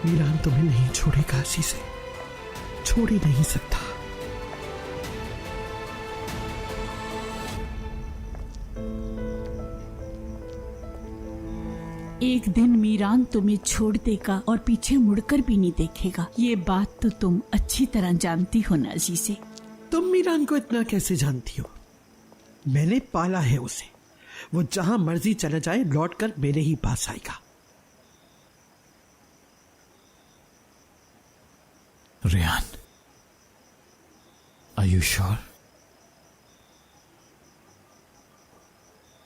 मीरान तुम्हें नहीं छोड़ेगा अजीज़े, छोड़ ही नहीं सकता। एक दिन मीरान तुम्हें छोड़ देगा और पीछे मुड़कर भी नहीं देखेगा। ये बात तो तुम अच्छी तरह जानती हो ना अजीज़े। तुम मीरान को इतना कैसे जानती हो? मैंने पाला है उसे। वो जहां मर्जी चला जाए लौटकर मेरे ही पास आएगा। Rehan, are you sure?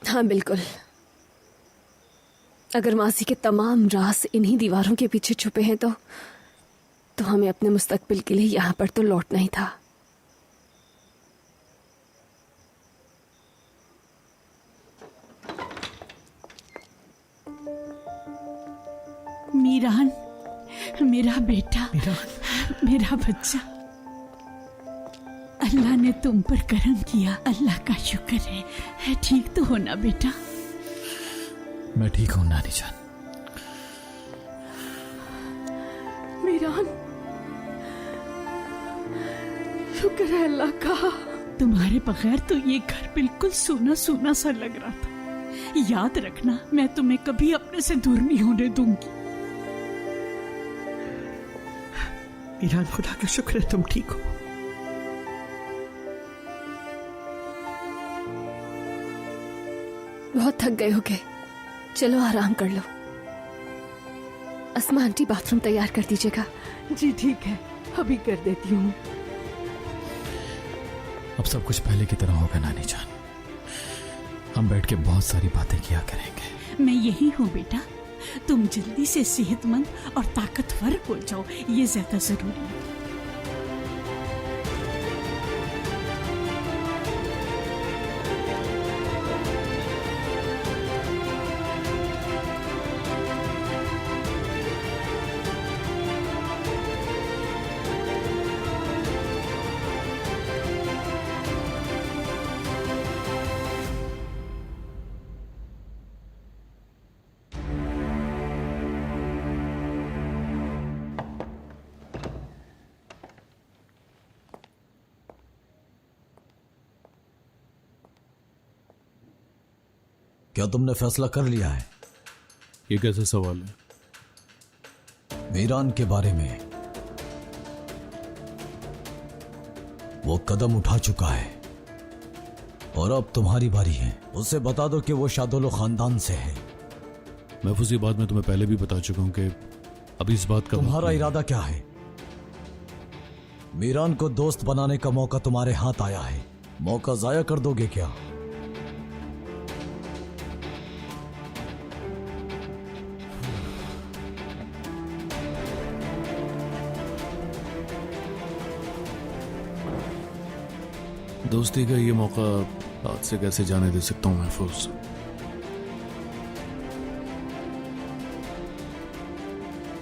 हाँ बिल्कुल। अगर मासी के तमाम राज इन्हीं दीवारों के पीछे छुपे हैं तो हमें अपने मुस्तकबिल के लिए यहां पर तो लौटना ही था। मीरान, मेरा बेटा, मेरा बच्चा, अल्लाह ने तुम पर करम किया। अल्लाह का शुक्र है। ठीक तो हो ना बेटा? मैं ठीक हूं नानी जान। मीरान, शुक्र है अल्लाह का। तुम्हारे बगैर तो ये घर बिल्कुल सूना सूना सा लग रहा था। याद रखना, मैं तुम्हें कभी अपने से दूर नहीं होने दूंगी। मीरान, खुदा का शुक्र है तुम ठीक हो। बहुत थक गए होगे, चलो आराम कर लो। अस्मा आंटी बाथरूम तैयार कर दीजिएगा। जी ठीक है, अभी कर देती हूँ। अब सब कुछ पहले की तरह होगा नानी जान। हम बैठ के बहुत सारी बातें किया करेंगे। मैं यही हूँ बेटा। तुम जल्दी से सेहतमंद और ताकतवर हो जाओ, ये ज्यादा जरूरी है। क्या तुमने फैसला कर लिया है? ये कैसा सवाल है? मीरान के बारे में। वो कदम उठा चुका है और अब तुम्हारी बारी है। उसे बता दो कि वो शादोलो खानदान से है। महफूज, ये बात मैं तुम्हें पहले भी बता चुका हूं कि अभी इस बात का तुम्हारा इरादा क्या है? मीरान को दोस्त बनाने का मौका तुम्हारे हाथ आया है, मौका जाया कर दोगे क्या? दोस्ती का ये मौका हाथ से कैसे जाने दे सकता हूं महफूज?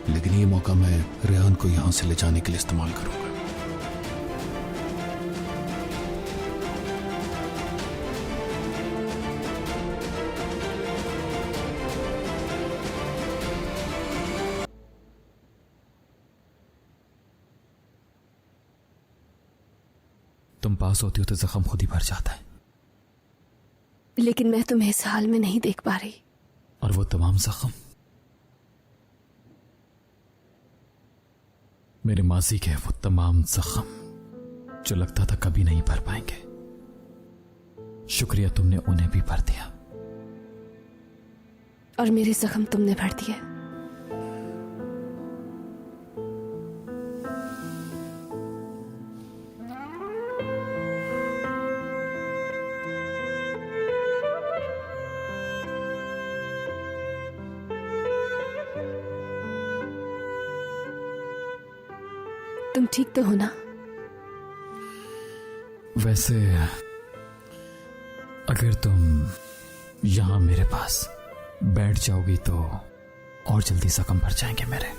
लेकिन ये मौका मैं रेहान को यहां से ले जाने के लिए इस्तेमाल करूंगा। तुम पास होती हो तो जख्म खुद ही भर जाता है। लेकिन मैं तुम्हें इस हाल में नहीं देख पा रही। और वो तमाम जख्म मेरे माजी के, वो तमाम जख्म जो लगता था कभी नहीं भर पाएंगे, शुक्रिया तुमने उन्हें भी भर दिया। और मेरे जख्म तुमने भर दिए। तुम ठीक तो हो ना? वैसे अगर तुम यहां मेरे पास बैठ जाओगी तो और जल्दी जख्म भर जाएंगे मेरे।